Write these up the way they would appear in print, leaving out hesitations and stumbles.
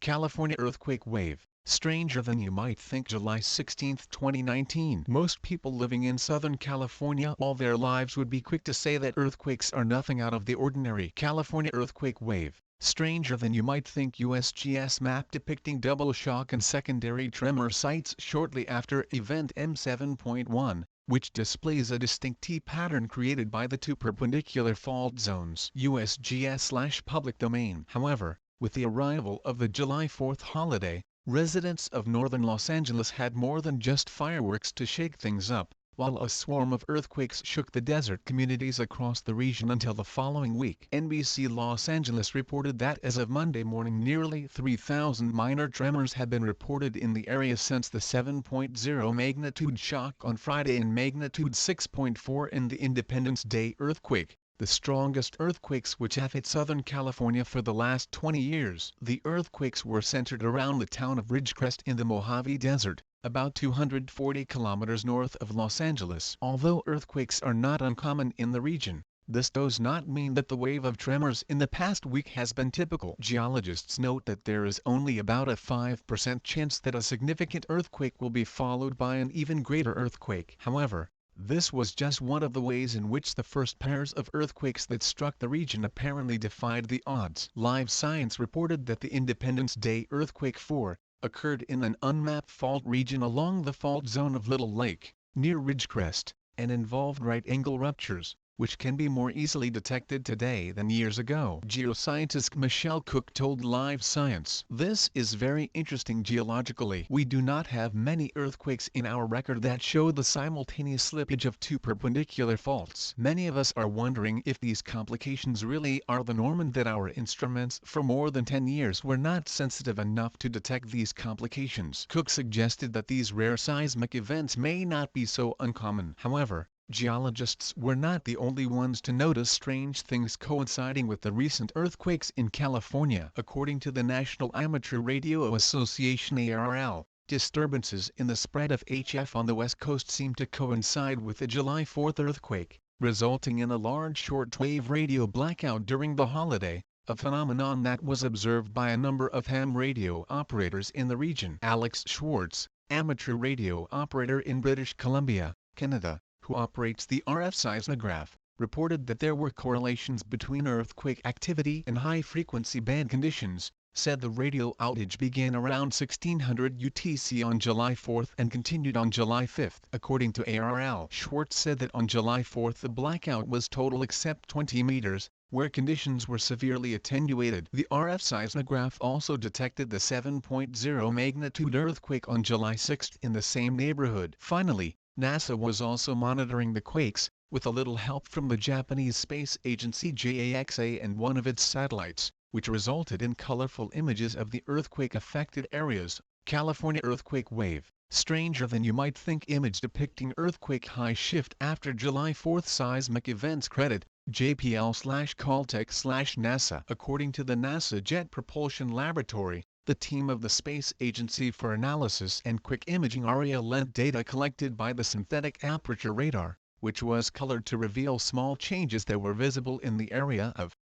California earthquake wave, stranger than you might think. July 16, 2019. Most people living in Southern California all their lives would be quick to say that earthquakes are nothing out of the ordinary. California earthquake wave, stranger than you might think. USGS map depicting double shock and secondary tremor sites shortly after event M7.1, which displays a distinct T-pattern created by the two perpendicular fault zones. USGS/public domain. However, with the arrival of the July 4th holiday, residents of northern Los Angeles had more than just fireworks to shake things up, while a swarm of earthquakes shook the desert communities across the region until the following week. NBC Los Angeles reported that as of Monday morning nearly 3,000 minor tremors had been reported in the area since the 7.0 magnitude shock on Friday and magnitude 6.4 in the Independence Day earthquake, the strongest earthquakes which have hit Southern California for the last 20 years. The earthquakes were centered around the town of Ridgecrest in the Mojave Desert, about 240 kilometers north of Los Angeles. Although earthquakes are not uncommon in the region, this does not mean that the wave of tremors in the past week has been typical. Geologists note that there is only about a 5% chance that a significant earthquake will be followed by an even greater earthquake. However, this was just one of the ways in which the first pairs of earthquakes that struck the region apparently defied the odds. Live Science reported that the Independence Day earthquake 4 occurred in an unmapped fault region along the fault zone of Little Lake, near Ridgecrest, and involved right-angle ruptures, which can be more easily detected today than years ago. Geoscientist Michelle Cook told Live Science, "This is very interesting geologically. We do not have many earthquakes in our record that show the simultaneous slippage of two perpendicular faults. Many of us are wondering if these complications really are the norm and that our instruments for more than 10 years were not sensitive enough to detect these complications." Cook suggested that these rare seismic events may not be so uncommon. However, geologists were not the only ones to notice strange things coinciding with the recent earthquakes in California. According to the National Amateur Radio Association (ARRL), disturbances in the spread of HF on the West Coast seem to coincide with the July 4th earthquake, resulting in a large shortwave radio blackout during the holiday, a phenomenon that was observed by a number of ham radio operators in the region. Alex Schwartz, amateur radio operator in British Columbia, Canada, who operates the RF seismograph, reported that there were correlations between earthquake activity and high-frequency band conditions, said the radio outage began around 1600 UTC on July 4 and continued on July 5. According to ARRL, Schwartz said that on July 4 the blackout was total except 20 meters, where conditions were severely attenuated. The RF seismograph also detected the 7.0 magnitude earthquake on July 6 in the same neighborhood. Finally, NASA was also monitoring the quakes, with a little help from the Japanese space agency JAXA and one of its satellites, which resulted in colorful images of the earthquake-affected areas. California earthquake wave, stranger than you might think. Image depicting earthquake high shift after July 4th seismic events. Credit, JPL/Caltech/NASA. According to the NASA Jet Propulsion Laboratory, the team of the Space Agency for Analysis and Quick Imaging ARIA lent data collected by the synthetic aperture radar, which was colored to reveal small changes that were visible in the area of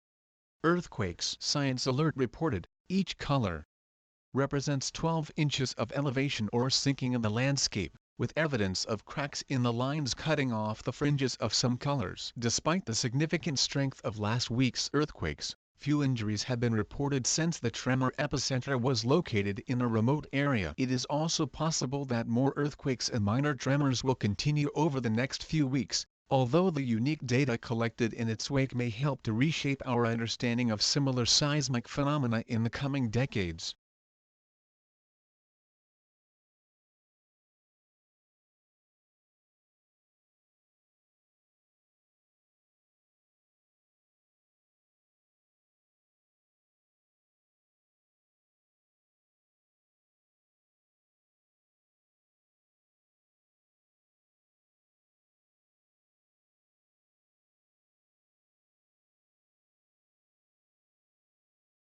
earthquakes. Science Alert reported, each color represents 12 inches of elevation or sinking in the landscape, with evidence of cracks in the lines cutting off the fringes of some colors. Despite the significant strength of last week's earthquakes, few injuries have been reported since the tremor epicenter was located in a remote area. It is also possible that more earthquakes and minor tremors will continue over the next few weeks, although the unique data collected in its wake may help to reshape our understanding of similar seismic phenomena in the coming decades.